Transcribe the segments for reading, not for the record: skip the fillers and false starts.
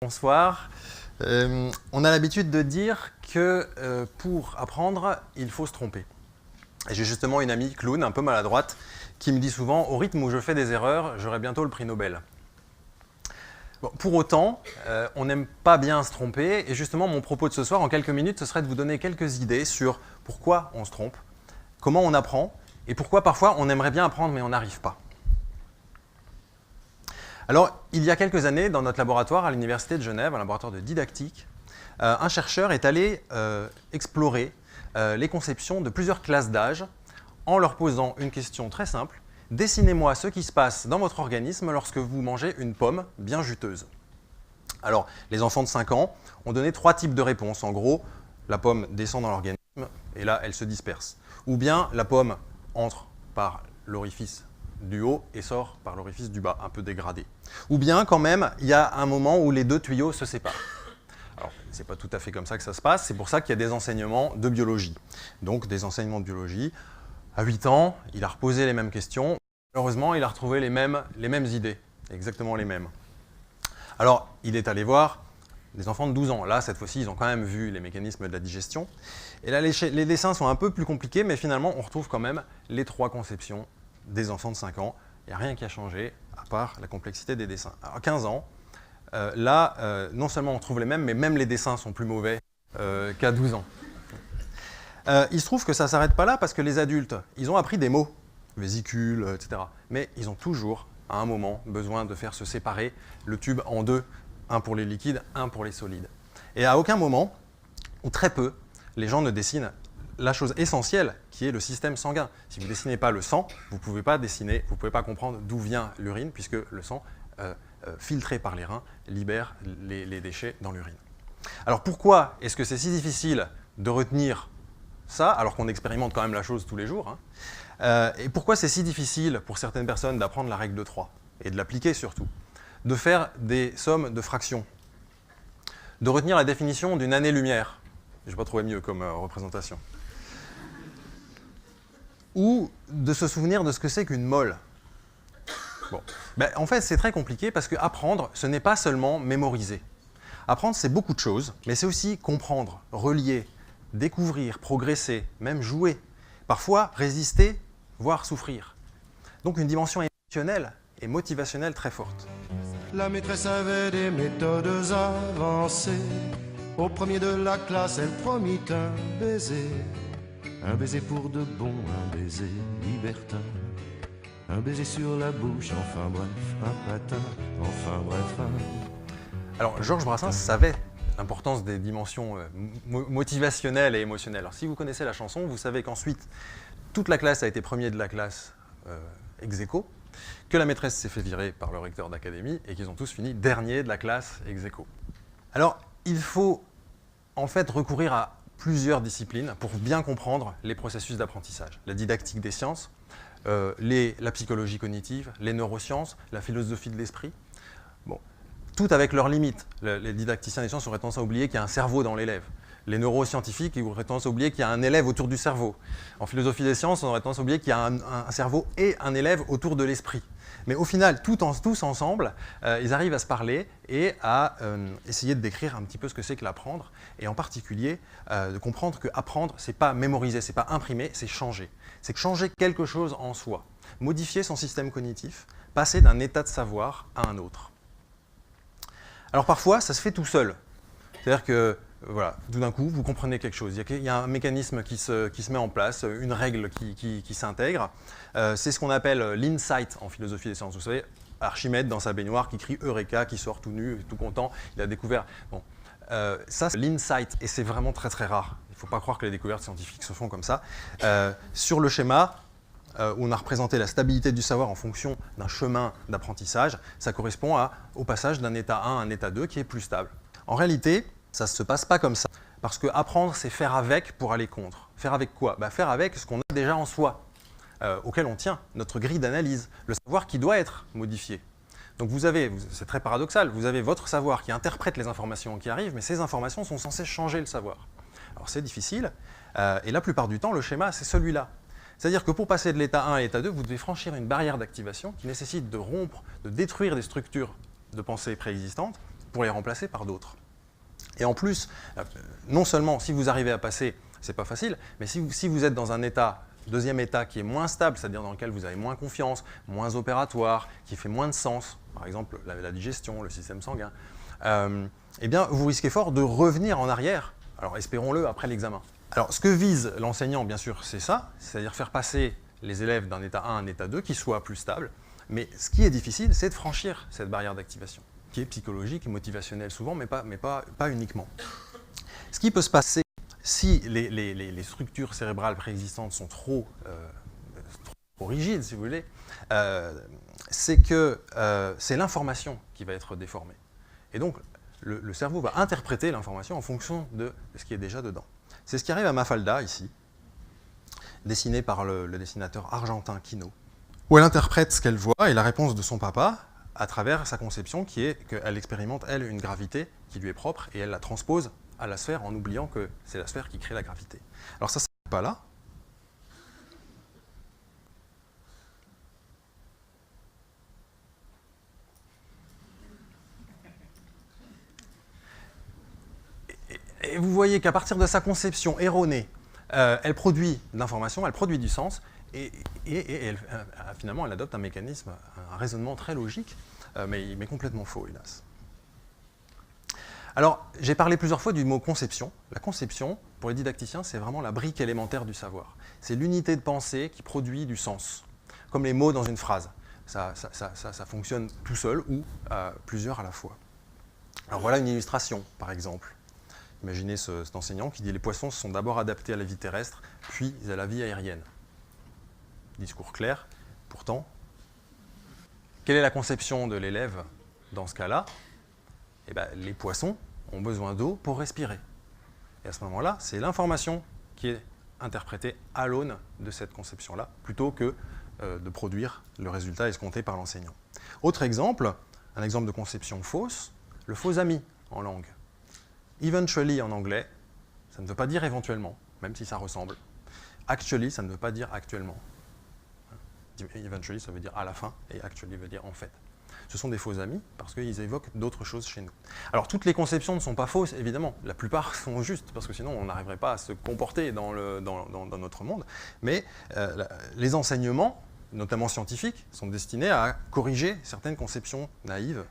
Bonsoir. On a l'habitude de dire que pour apprendre, il faut se tromper. Et j'ai justement une amie clown, un peu maladroite, qui me dit souvent « Au rythme où je fais des erreurs, j'aurai bientôt le prix Nobel ». Bon, pour autant, on n'aime pas bien se tromper. Et justement, mon propos de ce soir, en quelques minutes, ce serait de vous donner quelques idées sur pourquoi on se trompe, comment on apprend, et pourquoi parfois on aimerait bien apprendre mais on n'arrive pas. Alors, il y a quelques années, dans notre laboratoire à l'Université de Genève, un laboratoire de didactique, un chercheur est allé explorer les conceptions de plusieurs classes d'âge en leur posant une question très simple. Dessinez-moi ce qui se passe dans votre organisme lorsque vous mangez une pomme bien juteuse. Alors, les enfants de 5 ans ont donné 3 types de réponses. En gros, la pomme descend dans l'organisme et là, elle se disperse. Ou bien, la pomme entre par l'orifice du haut et sort par l'orifice du bas, un peu dégradé. Ou bien, quand même, il y a un moment où les deux tuyaux se séparent. Alors, ce n'est pas tout à fait comme ça que ça se passe, c'est pour ça qu'il y a des enseignements de biologie. Donc, des enseignements de biologie. À 8 ans, il a reposé les mêmes questions. Malheureusement, il a retrouvé les mêmes idées, exactement les mêmes. Alors, il est allé voir des enfants de 12 ans. Là, cette fois-ci, ils ont quand même vu les mécanismes de la digestion. Et là, les dessins sont un peu plus compliqués, mais finalement, on retrouve quand même les 3 conceptions des enfants de 5 ans. Il n'y a rien qui a changé, à part la complexité des dessins. Alors, à 15 ans, non seulement on trouve les mêmes, mais même les dessins sont plus mauvais qu'à 12 ans. Il se trouve que ça ne s'arrête pas là, parce que les adultes, ils ont appris des mots, vésicule, etc. Mais ils ont toujours, à un moment, besoin de faire se séparer le tube en 2, un pour les liquides, un pour les solides. Et à aucun moment, ou très peu, les gens ne dessinent la chose essentielle, qui est le système sanguin. Si vous ne dessinez pas le sang, vous ne pouvez pas dessiner, vous ne pouvez pas comprendre d'où vient l'urine, puisque le sang, filtré par les reins, libère les déchets dans l'urine. Alors pourquoi est-ce que c'est si difficile de retenir ça, alors qu'on expérimente quand même la chose tous les jours, hein, et pourquoi c'est si difficile pour certaines personnes d'apprendre la règle de 3, et de l'appliquer surtout, de faire des sommes de fractions, de retenir la définition d'une année-lumière, je n'ai pas trouvé mieux comme représentation, ou de se souvenir de ce que c'est qu'une mole. Bon. Ben, en fait, c'est très compliqué parce que apprendre, ce n'est pas seulement mémoriser. Apprendre, c'est beaucoup de choses, mais c'est aussi comprendre, relier, découvrir, progresser, même jouer. Parfois, résister, voire souffrir. Donc une dimension émotionnelle et motivationnelle très forte. La maîtresse avait des méthodes avancées. Au premier de la classe, elle promit un baiser. Un baiser pour de bon, un baiser libertin. Un baiser sur la bouche, enfin bref, un patin, enfin bref, un... Alors, Georges Brassens savait l'importance des dimensions motivationnelles et émotionnelles. Alors, si vous connaissez la chanson, vous savez qu'ensuite, toute la classe a été premier de la classe ex aequo, que la maîtresse s'est fait virer par le recteur d'académie et qu'ils ont tous fini dernier de la classe ex aequo. Alors, il faut en fait recourir à plusieurs disciplines pour bien comprendre les processus d'apprentissage. La didactique des sciences, la psychologie cognitive, les neurosciences, la philosophie de l'esprit. Bon, tout avec leurs limites. Les didacticiens des sciences auraient tendance à oublier qu'il y a un cerveau dans l'élève. Les neuroscientifiques auraient tendance à oublier qu'il y a un élève autour du cerveau. En philosophie des sciences, on aurait tendance à oublier qu'il y a un cerveau et un élève autour de l'esprit. Mais au final, tous ensemble, ils arrivent à se parler et à essayer de décrire un petit peu ce que c'est que l'apprendre, et en particulier de comprendre que apprendre, c'est pas mémoriser, c'est pas imprimer, c'est changer. C'est changer quelque chose en soi, modifier son système cognitif, passer d'un état de savoir à un autre. Alors parfois, ça se fait tout seul. C'est-à-dire que voilà, tout d'un coup, vous comprenez quelque chose. Il y a un mécanisme qui se met en place, une règle qui s'intègre. C'est ce qu'on appelle l'insight en philosophie des sciences. Vous savez, Archimède dans sa baignoire qui crie Eureka, qui sort tout nu, tout content, il a découvert. Bon, ça, c'est l'insight, et c'est vraiment très très rare. Il ne faut pas croire que les découvertes scientifiques se font comme ça. Sur le schéma, où on a représenté la stabilité du savoir en fonction d'un chemin d'apprentissage, ça correspond au passage d'un état 1 à un état 2 qui est plus stable. En réalité, ça ne se passe pas comme ça. Parce que apprendre, c'est faire avec pour aller contre. Faire avec quoi? Faire avec ce qu'on a déjà en soi, auquel on tient, notre grille d'analyse, le savoir qui doit être modifié. Donc c'est très paradoxal, vous avez votre savoir qui interprète les informations qui arrivent, mais ces informations sont censées changer le savoir. Alors c'est difficile, et la plupart du temps, le schéma, c'est celui-là. C'est-à-dire que pour passer de l'état 1 à l'état 2, vous devez franchir une barrière d'activation qui nécessite de rompre, de détruire des structures de pensée préexistantes pour les remplacer par d'autres. Et en plus, non seulement si vous arrivez à passer, c'est pas facile, mais si vous êtes dans un état, deuxième état qui est moins stable, c'est-à-dire dans lequel vous avez moins confiance, moins opératoire, qui fait moins de sens, par exemple la digestion, le système sanguin, eh bien vous risquez fort de revenir en arrière, alors espérons-le après l'examen. Alors ce que vise l'enseignant, bien sûr, c'est ça, c'est-à-dire faire passer les élèves d'un état 1 à un état 2 qui soit plus stable, mais ce qui est difficile, c'est de franchir cette barrière d'activation, qui est psychologique et motivationnelle souvent, mais pas uniquement. Ce qui peut se passer si les structures cérébrales préexistantes sont trop rigides, si vous voulez, c'est que c'est l'information qui va être déformée. Et donc, le cerveau va interpréter l'information en fonction de ce qui est déjà dedans. C'est ce qui arrive à Mafalda, ici, dessiné par le dessinateur argentin Quino, où elle interprète ce qu'elle voit et la réponse de son papa à travers sa conception qui est qu'elle expérimente, elle, une gravité qui lui est propre et elle la transpose à la sphère en oubliant que c'est la sphère qui crée la gravité. Alors ça ne s'arrête pas là. Et vous voyez qu'à partir de sa conception erronée, elle produit de l'information, elle produit du sens, et finalement elle adopte un mécanisme, un raisonnement très logique, mais complètement faux, hélas. Alors, j'ai parlé plusieurs fois du mot conception. La conception, pour les didacticiens, c'est vraiment la brique élémentaire du savoir. C'est l'unité de pensée qui produit du sens, comme les mots dans une phrase. Ça fonctionne tout seul ou plusieurs à la fois. Alors voilà une illustration, par exemple. Imaginez cet enseignant qui dit « Les poissons se sont d'abord adaptés à la vie terrestre, puis à la vie aérienne ». Discours clair. Pourtant, quelle est la conception de l'élève dans ce cas-là? Eh bien, les poissons ont besoin d'eau pour respirer. Et à ce moment-là, c'est l'information qui est interprétée à l'aune de cette conception-là, plutôt que de produire le résultat escompté par l'enseignant. Autre exemple, un exemple de conception fausse, le faux ami en langue. Eventually en anglais, ça ne veut pas dire éventuellement, même si ça ressemble. Actually, ça ne veut pas dire actuellement. Eventually, ça veut dire à la fin, et actually veut dire en fait. Ce sont des faux amis parce qu'ils évoquent d'autres choses chez nous. Alors, toutes les conceptions ne sont pas fausses, évidemment. La plupart sont justes, parce que sinon, on n'arriverait pas à se comporter dans notre monde. Mais les enseignements, notamment scientifiques, sont destinés à corriger certaines conceptions naïves,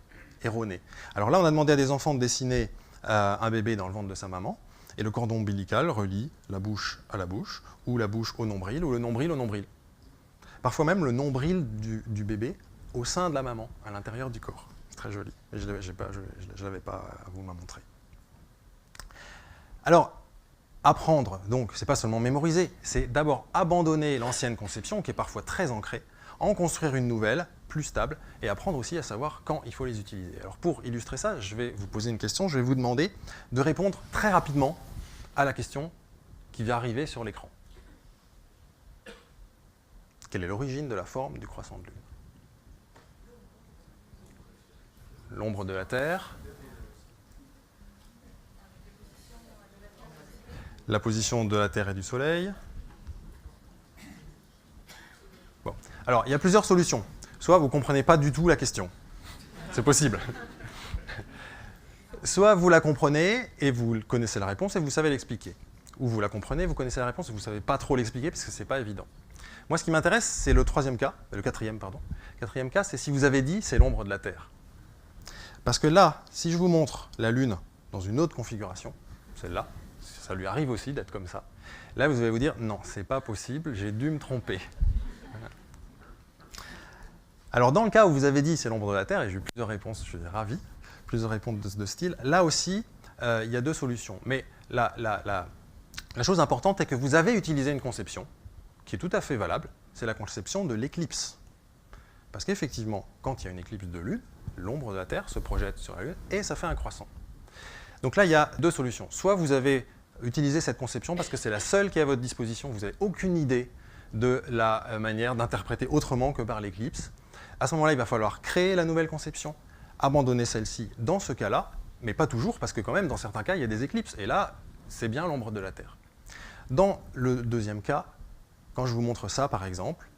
erronées. Alors là, on a demandé à des enfants de dessiner un bébé dans le ventre de sa maman, et le cordon ombilical relie la bouche à la bouche, ou la bouche au nombril, ou le nombril au nombril. Parfois même le nombril du bébé au sein de la maman, à l'intérieur du corps. C'est très joli, mais je ne l'avais pas à vous montrer. Alors, apprendre, donc, c'est pas seulement mémoriser, c'est d'abord abandonner l'ancienne conception, qui est parfois très ancrée, en construire une nouvelle, plus stable, et apprendre aussi à savoir quand il faut les utiliser. Alors, pour illustrer ça, je vais vous poser une question, je vais vous demander de répondre très rapidement à la question qui va arriver sur l'écran. Quelle est l'origine de la forme du croissant de lune? L'ombre de la Terre. La position de la Terre et du Soleil. Bon. Alors, il y a plusieurs solutions. Soit vous ne comprenez pas du tout la question. C'est possible. Soit vous la comprenez et vous connaissez la réponse et vous savez l'expliquer. Ou vous la comprenez, vous connaissez la réponse et vous ne savez pas trop l'expliquer parce que ce n'est pas évident. Moi, ce qui m'intéresse, c'est le quatrième, pardon. Le quatrième cas, c'est si vous avez dit c'est l'ombre de la Terre. Parce que là, si je vous montre la Lune dans une autre configuration, celle-là, ça lui arrive aussi d'être comme ça, là, vous allez vous dire, non, c'est pas possible, j'ai dû me tromper. Alors, dans le cas où vous avez dit c'est l'ombre de la Terre, et j'ai eu plusieurs réponses, je suis ravi, plusieurs réponses de ce style, là aussi, il y a deux solutions. Mais la chose importante est que vous avez utilisé une conception qui est tout à fait valable, c'est la conception de l'éclipse. Parce qu'effectivement, quand il y a une éclipse de Lune, l'ombre de la Terre se projette sur la Lune et ça fait un croissant. Donc là, il y a deux solutions. Soit vous avez utilisé cette conception parce que c'est la seule qui est à votre disposition, vous n'avez aucune idée de la manière d'interpréter autrement que par l'éclipse. À ce moment-là, il va falloir créer la nouvelle conception, abandonner celle-ci dans ce cas-là, mais pas toujours, parce que quand même, dans certains cas, il y a des éclipses. Et là, c'est bien l'ombre de la Terre. Dans le deuxième cas, quand je vous montre ça, par exemple,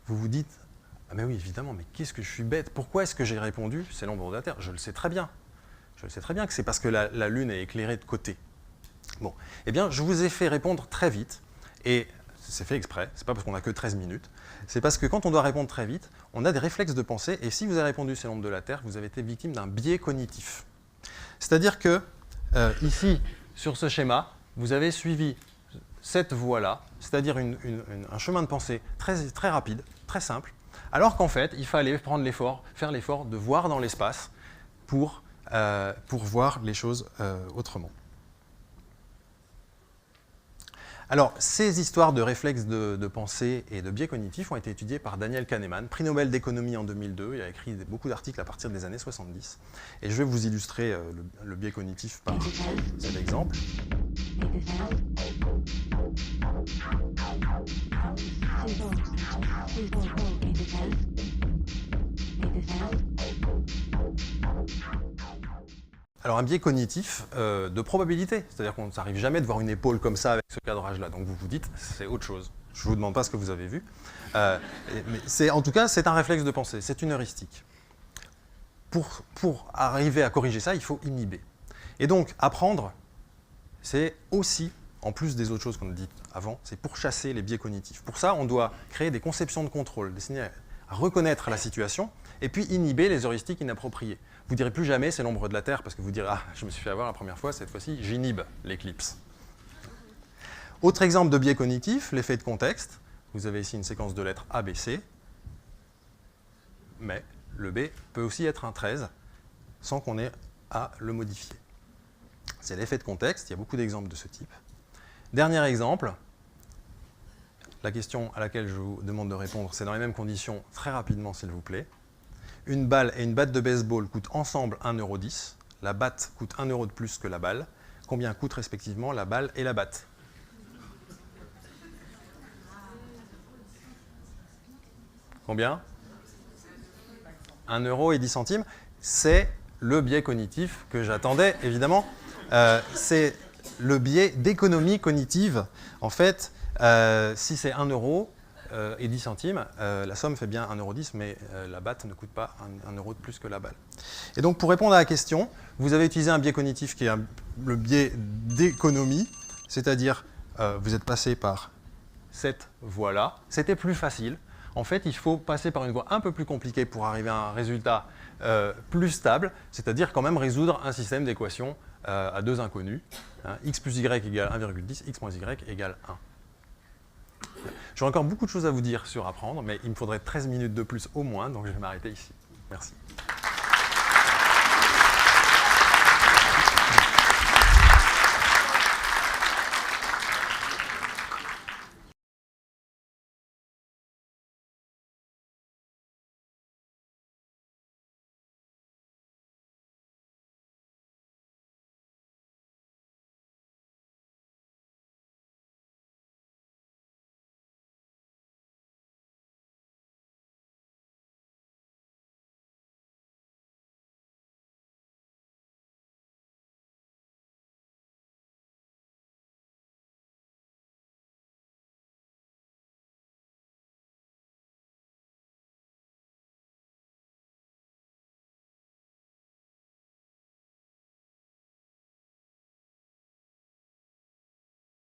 vous vous dites « Ah mais oui, évidemment, mais qu'est-ce que je suis bête, pourquoi est-ce que j'ai répondu c'est l'ombre de la Terre? Je le sais très bien. Je sais très bien que c'est parce que la Lune est éclairée de côté. Bon, eh bien, je vous ai fait répondre très vite, et c'est fait exprès, c'est pas parce qu'on n'a que 13 minutes, c'est parce que quand on doit répondre très vite, on a des réflexes de pensée, et si vous avez répondu c'est l'ombre de la Terre, vous avez été victime d'un biais cognitif. C'est-à-dire que, ici, sur ce schéma, vous avez suivi cette voie-là, c'est-à-dire un chemin de pensée très, très rapide, très simple, alors qu'en fait, il fallait faire l'effort de voir dans l'espace pour voir les choses autrement. Alors, ces histoires de réflexes de pensée et de biais cognitifs ont été étudiées par Daniel Kahneman, prix Nobel d'économie en 2002. Il a écrit beaucoup d'articles à partir des années 70. Et je vais vous illustrer le biais cognitif par cet exemple. Alors un biais cognitif de probabilité, c'est-à-dire qu'on n'arrive jamais de voir une épaule comme ça avec ce cadrage-là. Donc vous vous dites, c'est autre chose. Je ne vous demande pas ce que vous avez vu. Mais en tout cas, c'est un réflexe de pensée, c'est une heuristique. Pour arriver à corriger ça, il faut inhiber. Et donc apprendre, c'est aussi, en plus des autres choses qu'on a dites avant, c'est pour chasser les biais cognitifs. Pour ça, on doit créer des conceptions de contrôle, destinées à reconnaître la situation, et puis inhiber les heuristiques inappropriées. Vous ne direz plus jamais c'est l'ombre de la Terre, parce que vous direz « Ah, je me suis fait avoir la première fois, cette fois-ci, j'inhibe l'éclipse ». Autre exemple de biais cognitif, l'effet de contexte. Vous avez ici une séquence de lettres A, B, C, mais le B peut aussi être un 13, sans qu'on ait à le modifier. C'est l'effet de contexte, il y a beaucoup d'exemples de ce type. Dernier exemple, la question à laquelle je vous demande de répondre, c'est dans les mêmes conditions, très rapidement s'il vous plaît. Une balle et une batte de baseball coûtent ensemble 1,10 €. La batte coûte 1 € de plus que la balle. Combien coûtent respectivement la balle et la batte? Combien? 1,10 €. C'est le biais cognitif que j'attendais, évidemment. C'est le biais d'économie cognitive. En fait, si c'est 1 € et 10 centimes, la somme fait bien 1,10 €, mais la batte ne coûte pas 1 € de plus que la balle. Et donc, pour répondre à la question, vous avez utilisé un biais cognitif qui est le biais d'économie, c'est-à-dire, vous êtes passé par cette voie-là. C'était plus facile. En fait, il faut passer par une voie un peu plus compliquée pour arriver à un résultat plus stable, c'est-à-dire quand même résoudre un système d'équations à deux inconnus. Hein, x plus y égale 1,10, x moins y égale 1. J'aurais encore beaucoup de choses à vous dire sur apprendre, mais il me faudrait 13 minutes de plus au moins, donc je vais m'arrêter ici. Merci.